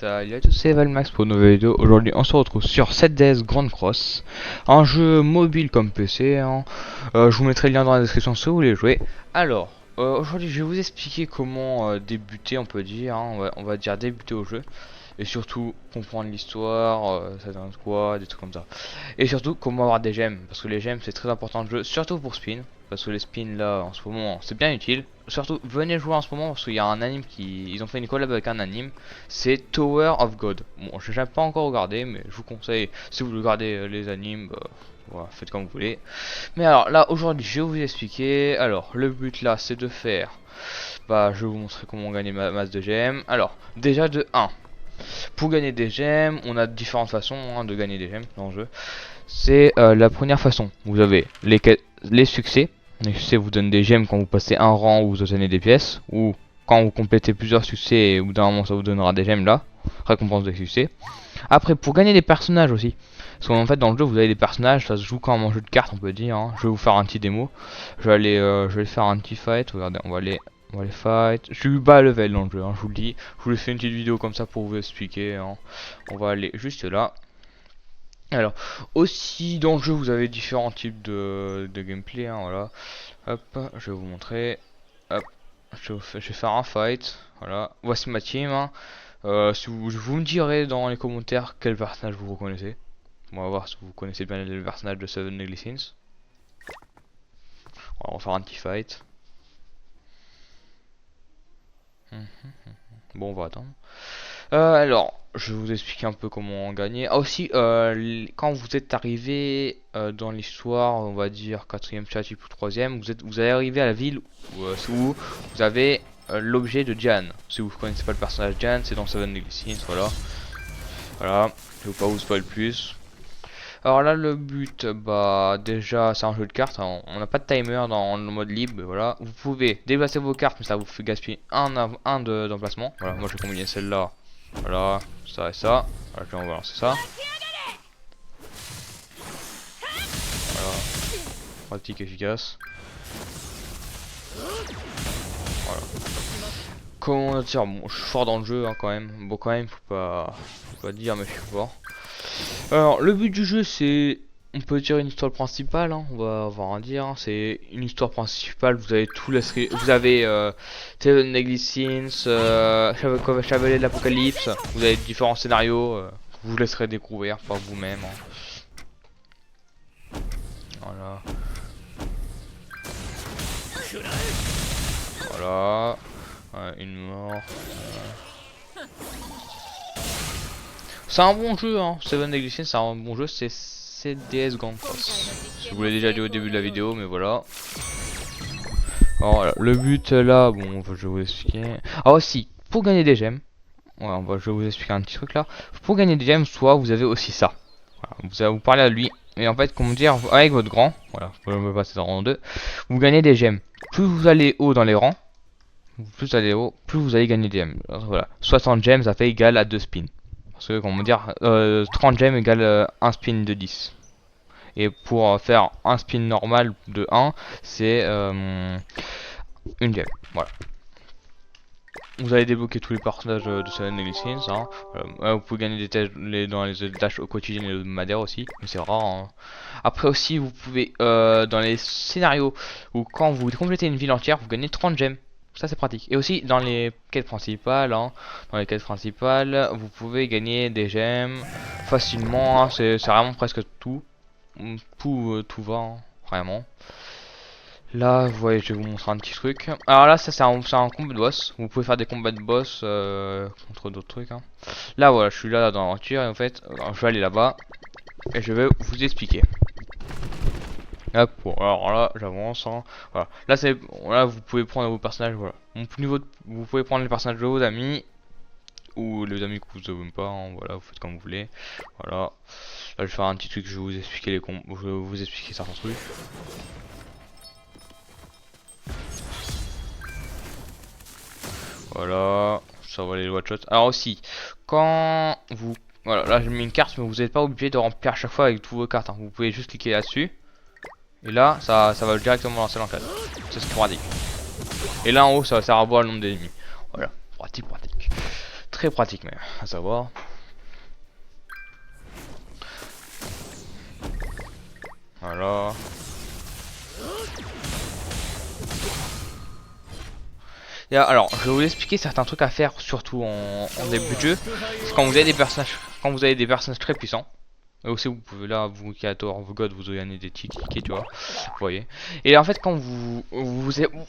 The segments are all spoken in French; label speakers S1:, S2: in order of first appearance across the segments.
S1: Salut à tous, c'est Valmax pour une nouvelle vidéo. Aujourd'hui, on se retrouve sur 7DS Grand Cross, un jeu mobile comme PC. Je vous mettrai le lien dans la description si vous voulez jouer. Alors, aujourd'hui, je vais vous expliquer comment débuter, on peut dire. On va dire débuter au jeu. Et surtout, comprendre l'histoire, ça donne quoi, des trucs comme ça. Et surtout, comment avoir des gemmes. Parce que les gemmes, c'est très important de jeu, surtout pour spin. Parce que les spins là, en ce moment, c'est bien utile. Surtout, venez jouer en ce moment parce qu'il y a un anime qui. Ils ont fait une collab avec un anime. C'est Tower of God. Bon, je n'ai pas encore regardé, mais je vous conseille, si vous regardez les animes, bah, voilà, faites comme vous voulez. Mais alors, là, aujourd'hui, je vais vous expliquer. Alors, le but là, c'est de faire. Bah, je vais vous montrer comment gagner ma masse de gemmes. Alors, déjà de 1. Pour gagner des gemmes, on a différentes façons de gagner des gemmes dans le jeu. C'est la première façon. Vous avez les succès. Les succès vous donnent des gemmes quand vous passez un rang ou vous obtenez des pièces. Ou quand vous complétez plusieurs succès, et au bout d'un moment ça vous donnera des gemmes là. Récompense de succès. Après, pour gagner des personnages aussi. Parce qu'en fait dans le jeu vous avez des personnages, ça se joue comme un jeu de cartes on peut dire. Je vais vous faire un petit démo. Je vais faire un petit fight. Regardez, on va les fight. Je suis bas level dans le jeu, je vous le dis. Je vous ai fait une petite vidéo comme ça pour vous expliquer. On va aller juste là. Alors, aussi dans le jeu vous avez différents types de gameplay, voilà. Hop, je vais vous montrer. Hop, je vais faire un fight. Voilà, voici ma team. Si vous me direz dans les commentaires quel personnage vous reconnaissez. On va voir si vous connaissez bien le personnage de Seven Deadly Sins. On va faire un petit fight. Bon, on va attendre. Alors, je vais vous expliquer un peu comment gagner. Ah aussi, quand vous êtes arrivé dans l'histoire, on va dire 4ème chapitre ou 3ème, vous allez arriver à la ville où vous avez l'objet de Jan. Si vous ne connaissez pas le personnage Jan, c'est dans Seven Deadly Sins, voilà. Voilà, je ne vais pas vous spoiler plus. Alors là, le but, bah déjà, c'est un jeu de cartes. On n'a pas de timer dans le mode libre, voilà. Vous pouvez déplacer vos cartes, mais ça vous fait gaspiller un d'emplacement. Voilà, moi je vais combiner celle-là. Voilà, ça et ça. Voilà, je vais en balancer ça. Voilà, pratique, efficace. Voilà. Comment dire, bon, je suis fort dans le jeu quand même. Bon, quand même, faut pas dire, mais je suis fort. Alors, le but du jeu, c'est, on peut dire une histoire principale, on va avoir à dire. C'est une histoire principale. Vous avez tout les, vous avez Seven Deadly Sins, Chevalier de l'Apocalypse. Vous avez différents scénarios que vous laisserez découvrir par vous-même. Voilà. Voilà. Une mort. C'est un bon jeu, Seven Deadly Sins, c'est un bon jeu, c'est CDS Grand Cross. Je vous l'ai déjà dit au début de la vidéo, mais voilà. Alors, voilà, le but là, bon, je vais vous expliquer. Ah aussi, pour gagner des gemmes, voilà, je vais vous expliquer un petit truc là. Pour gagner des gemmes, soit vous avez aussi ça. Voilà, vous allez vous parler à lui. Et en fait, comment dire, avec votre grand, voilà, je vais passer dans rang 2, vous gagnez des gemmes. Plus vous allez haut dans les rangs, plus vous allez haut, plus vous allez gagner des gemmes. Alors, voilà, 60 gemmes, ça fait égal à 2 spins. Parce que, comment dire, 30 gemmes égale 1 spin de 10. Et pour faire un spin normal de 1, c'est une gemme. Voilà. Vous allez débloquer tous les personnages de Seven Deadly Sins. Vous pouvez gagner des tâches dans les tâches au quotidien et hebdomadaires aussi, mais c'est rare. Après aussi, vous pouvez dans les scénarios où quand vous complétez une ville entière, vous gagnez 30 gemmes. Ça c'est pratique. Et aussi dans les quêtes principales, vous pouvez gagner des gemmes facilement. C'est vraiment presque tout. Tout va, vraiment. Là, vous voyez, je vais vous montrer un petit truc. Alors là, ça c'est un combat de boss. Vous pouvez faire des combats de boss contre d'autres trucs. Là, voilà, je suis là dans l'aventure et en fait, je vais aller là-bas et je vais vous expliquer. Hop, bon, alors là, j'avance. Voilà. Là, vous pouvez prendre vos personnages. Voilà. Vous pouvez prendre les personnages de vos amis ou les amis que vous n'aimez pas. Voilà, vous faites comme vous voulez. Voilà. Là, je vais faire un petit truc. Je vais vous expliquer je vais vous expliquer certains trucs. Voilà, ça va les one shot. Alors aussi, quand vous, voilà, là j'ai mis une carte, mais vous n'êtes pas obligé de remplir à chaque fois avec toutes vos cartes. Vous pouvez juste cliquer là-dessus, et là, ça va directement lancer l'enquête. C'est pratique. Et là en haut, ça va voir le nombre d'ennemis. Voilà, pratique. très pratique même, à savoir. Voilà. Et alors, je vais vous expliquer certains trucs à faire, surtout en début de jeu. C'est quand vous avez des personnages très puissants. Et aussi, vous pouvez là, vous qui êtes hors God, vous gagnez des tickets, tu vois. Vous voyez. Et en fait, quand vous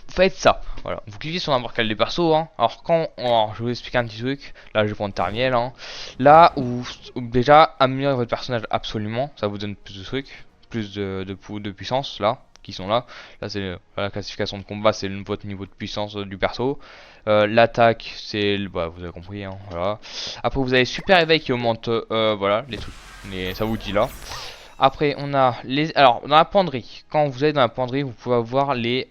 S1: faites ça, voilà, vous cliquez sur n'importe quel des persos. Hein. Alors, je vais vous expliquer un petit truc. Là, je vais prendre Tarmiel. Hein. Là où déjà améliorer votre personnage absolument, ça vous donne plus de trucs, plus de puissance là. Qui sont là. Là, c'est la classification de combat, c'est votre niveau de puissance du perso. L'attaque, c'est bah, vous avez compris, hein, voilà. Après, vous avez super éveil qui augmente, voilà, les trucs, ça vous dit là. Après, on a les, alors dans la penderie. Quand vous êtes dans la penderie, vous pouvez avoir les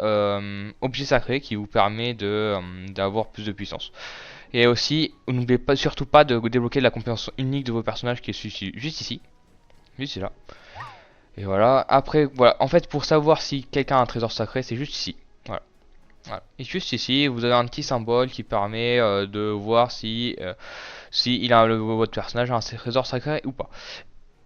S1: objets sacrés qui vous permet de d'avoir plus de puissance. Et aussi, n'oubliez pas, surtout pas de débloquer la compétence unique de vos personnages qui est juste ici, là. Et voilà, après, voilà, en fait, pour savoir si quelqu'un a un trésor sacré, c'est juste ici. Voilà. Voilà. Et juste ici, vous avez un petit symbole qui permet de voir si, il a votre personnage a un trésor sacré ou pas.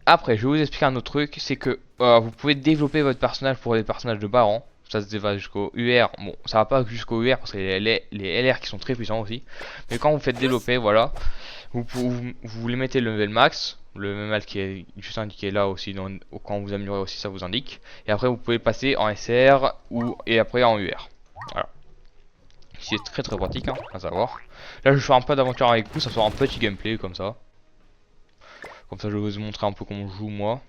S1: Après, je vais vous expliquer un autre truc, c'est que vous pouvez développer votre personnage pour les personnages de bas rang. Ça se développe jusqu'au UR. Bon, ça va pas jusqu'au UR parce que les LR qui sont très puissants aussi. Mais quand vous faites développer, voilà, vous les mettez le level max. Le level qui est juste indiqué là aussi, quand vous améliorez aussi, ça vous indique. Et après, vous pouvez passer en SR et après en UR. Voilà. C'est très très pratique, hein, à savoir. Là, je vais faire un peu d'aventure avec vous, ça sera un petit gameplay comme ça. Comme ça, je vais vous montrer un peu comment je joue moi.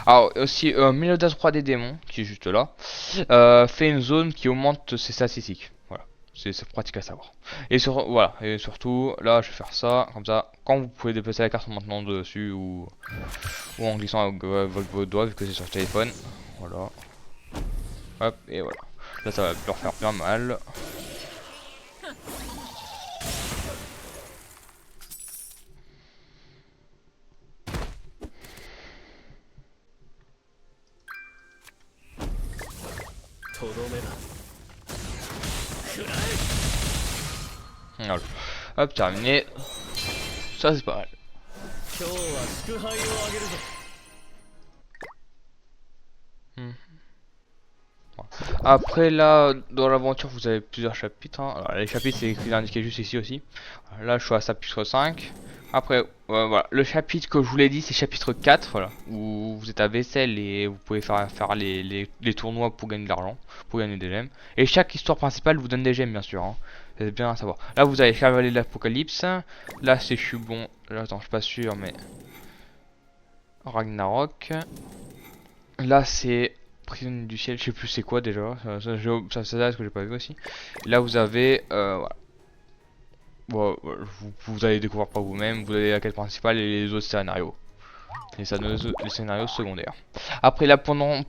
S1: Alors aussi Meliodas 3D démon qui est juste là fait une zone qui augmente ses statistiques. Voilà, c'est pratique à savoir. Et voilà, et surtout là je vais faire ça comme ça. Quand vous pouvez déplacer la carte maintenant dessus ou en glissant avec vos doigts vu que c'est sur le téléphone. Voilà. Hop et voilà. Là ça va leur faire bien mal. Voilà. Hop, terminé. Ça c'est pas mal. Après là, dans l'aventure, vous avez plusieurs chapitres. Hein. Alors, les chapitres, c'est écrit indiqué juste ici aussi. Là, je suis à chapitre 5. Après, voilà, le chapitre que je vous l'ai dit, c'est chapitre 4, voilà, où vous êtes à vaisselle et vous pouvez faire les tournois pour gagner de l'argent, pour gagner des gemmes. Et chaque histoire principale vous donne des gemmes, bien sûr. Hein. C'est bien à savoir. Là, vous avez Chevalier de l'Apocalypse. Là, c'est je suis bon. Là, attends, je suis pas sûr, mais Ragnarok. Là, c'est Prisonnier du ciel, je sais plus c'est quoi déjà. Ça c'est ce que j'ai pas vu aussi. Là, vous avez voilà. Bon, vous allez découvrir par vous-même. Vous avez la quête principale et les autres scénarios. Les scénarios secondaires. Après là pendant un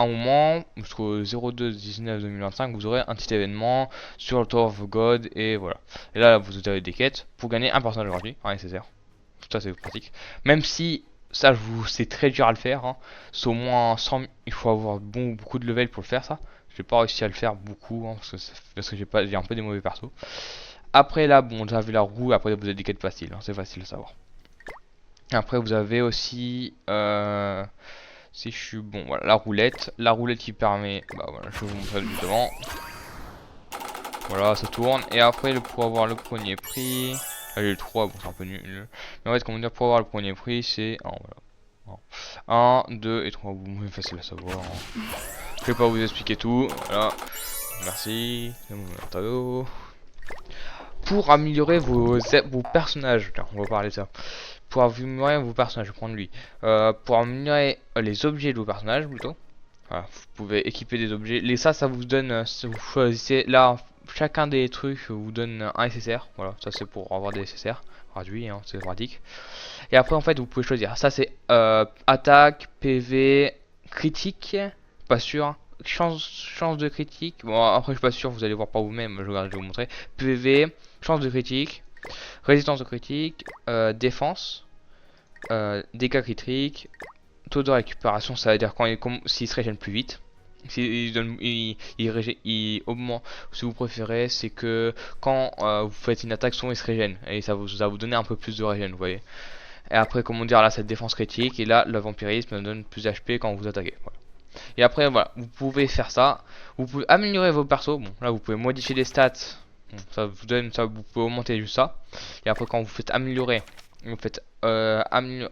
S1: moment jusqu'au 02/19/2025 vous aurez un petit événement sur le Tower of God et voilà. Et là vous avez des quêtes pour gagner un personnage gratuit, un nécessaire. Ça c'est pratique. Même si ça c'est très dur à le faire. Hein. C'est au moins 100. Il faut avoir beaucoup de level pour le faire ça. J'ai pas réussi à le faire beaucoup hein, parce que j'ai un peu des mauvais persos. Après là bon j'avais la roue. Après vous avez des quêtes faciles. Hein, c'est facile à savoir. Après vous avez aussi si je suis bon voilà la roulette qui permet bah voilà je vais vous montrer justement voilà ça tourne et après pour avoir le premier prix j'ai le 3 bon c'est un peu nul mais en fait comment dire pour avoir le premier prix c'est voilà 1, 2 et 3 c'est facile à savoir hein. Je vais pas vous expliquer tout voilà merci c'est mon tableau. Pour améliorer vos personnages on va parler de ça. Pour améliorer vos personnages, je vais prendre lui. Pour améliorer les objets de vos personnages plutôt. Voilà, vous pouvez équiper des objets. Ça vous donne, vous choisissez là, chacun des trucs vous donne un SSR. Voilà, ça c'est pour avoir des SSR gratuits, hein, c'est pratique. Et après en fait vous pouvez choisir. Ça c'est attaque, PV, critique, pas sûr. Chance de critique. Bon après je suis pas sûr, vous allez voir par vous-même. Je vais vous montrer. PV, chance de critique. Résistance aux critiques, défense, dégâts critiques, taux de récupération, ça veut dire quand s'il se régène plus vite. Il augmente, si vous préférez, c'est que quand vous faites une attaque, souvent il se régène et ça va vous donner un peu plus de régène, vous voyez. Et après, comment dire, là, cette défense critique, et là, le vampirisme donne plus d'HP quand vous attaquez. Voilà. Et après, voilà, vous pouvez faire ça. Vous pouvez améliorer vos persos. Bon, là, vous pouvez modifier les stats. Bon, ça vous donne, ça, vous pouvez augmenter juste ça. Et après, quand vous faites améliorer, vous faites alors,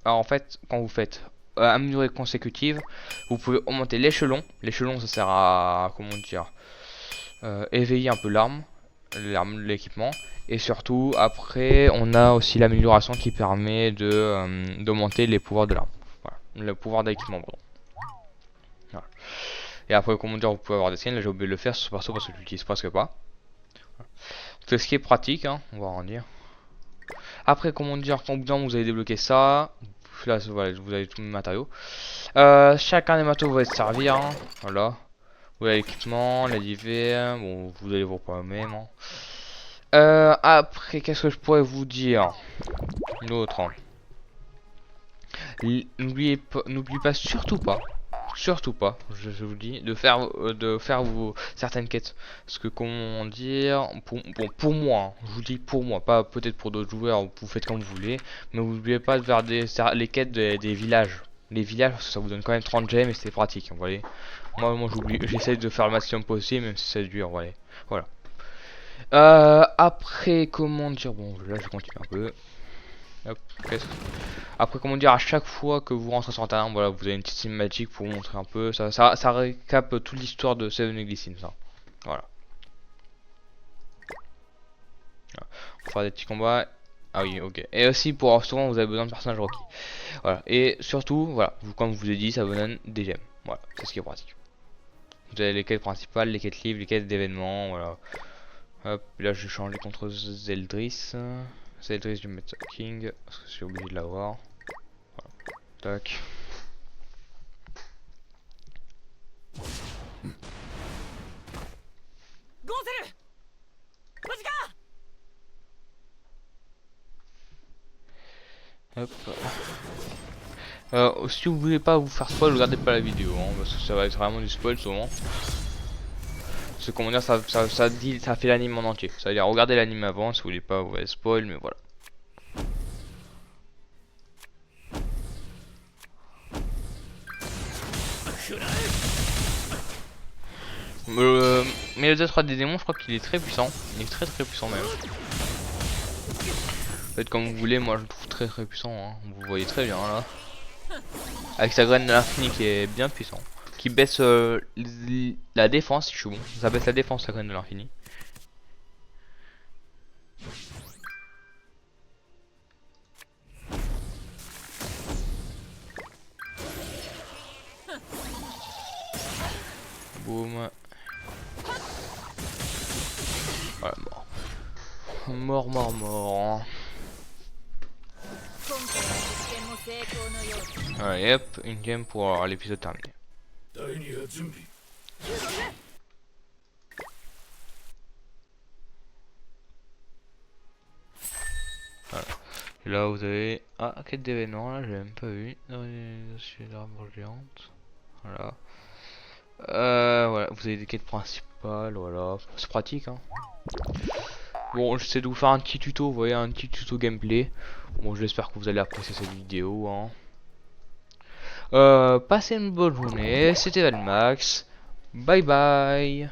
S1: en fait, quand vous faites améliorer consécutive, vous pouvez augmenter l'échelon. L'échelon, ça sert à, comment dire, éveiller un peu l'arme, l'équipement. Et surtout, après, on a aussi l'amélioration qui permet de d'augmenter les pouvoirs de l'arme. Voilà, le pouvoir d'équipement, pardon. Voilà. Et après, comment dire, vous pouvez avoir des skins. Là, j'ai oublié de le faire sur ce perso parce que je l'utilise presque pas. Voilà. C'est ce qui est pratique, hein, on va en dire. Après, comment dire, quand vous avez débloqué ça, là, voilà, vous avez tous les matériaux. Chacun des matériaux va se servir, hein, voilà. Vous avez l'équipement, les divers, bon, vous allez voir par vous-même. Hein. Après, qu'est-ce que je pourrais vous dire d'autre? N'oubliez pas, surtout pas, je vous dis, de faire vos certaines quêtes. Parce que comment dire, pour moi, hein, je vous dis pour moi, pas peut-être pour d'autres joueurs, vous faites comme vous voulez, mais vous n'oubliez pas de faire les quêtes des villages. Les villages, parce que ça vous donne quand même 30 gemmes et c'est pratique, vous voyez. Moi j'essaie de faire le maximum possible, même si c'est dur, vous voyez. Voilà. Après, comment dire, bon, là je continue un peu. Hop, après, comment dire, à chaque fois que vous rentrez sur Internet, voilà, vous avez une petite cinématique pour vous montrer un peu. Ça récap toute l'histoire de Seven and Glycine, ça. Voilà. On va faire des petits combats. Ah oui, ok. Et aussi, pour souvent, vous avez besoin de personnages Rocky. Voilà. Et surtout, voilà, comme je vous ai dit, ça vous donne des gemmes. Voilà, c'est ce qui est pratique. Vous avez les quêtes principales, les quêtes livres, les quêtes d'événements, voilà. Hop, là je vais changer contre Zeldris. Zeldris, je vais mettre King, parce que je suis obligé de l'avoir. Voilà. Tac. Hop. Si vous voulez pas vous faire spoil, regardez pas la vidéo, hein, parce que ça va être vraiment du spoil souvent. C'est comment dire, ça fait l'anime en entier. Ça veut dire regardez l'anime avant si vous voulez pas vous spoil, mais voilà. Mais le Z3 des démons, je crois qu'il est très puissant. Il est très puissant même. Faites comme vous voulez, moi je le trouve très puissant. Hein. Vous voyez très bien là. Avec sa graine de l'infini qui est bien puissant. Qui baisse la défense si je suis bon. Ça baisse la défense la graine de l'infini. Boum. Voilà, mort. Allez hop, une game pour l'épisode terminé. Voilà. Et là vous avez... Ah, quête d'événement, là j'ai même pas vu. Dans l'arbre géante. Voilà. Voilà, vous avez des quêtes principales, voilà. C'est pratique, hein. Bon, j'essaie de vous faire un petit tuto, vous voyez, un petit tuto gameplay. Bon, j'espère que vous allez apprécier cette vidéo, hein. Passez une bonne journée, c'était Valmax. Bye bye.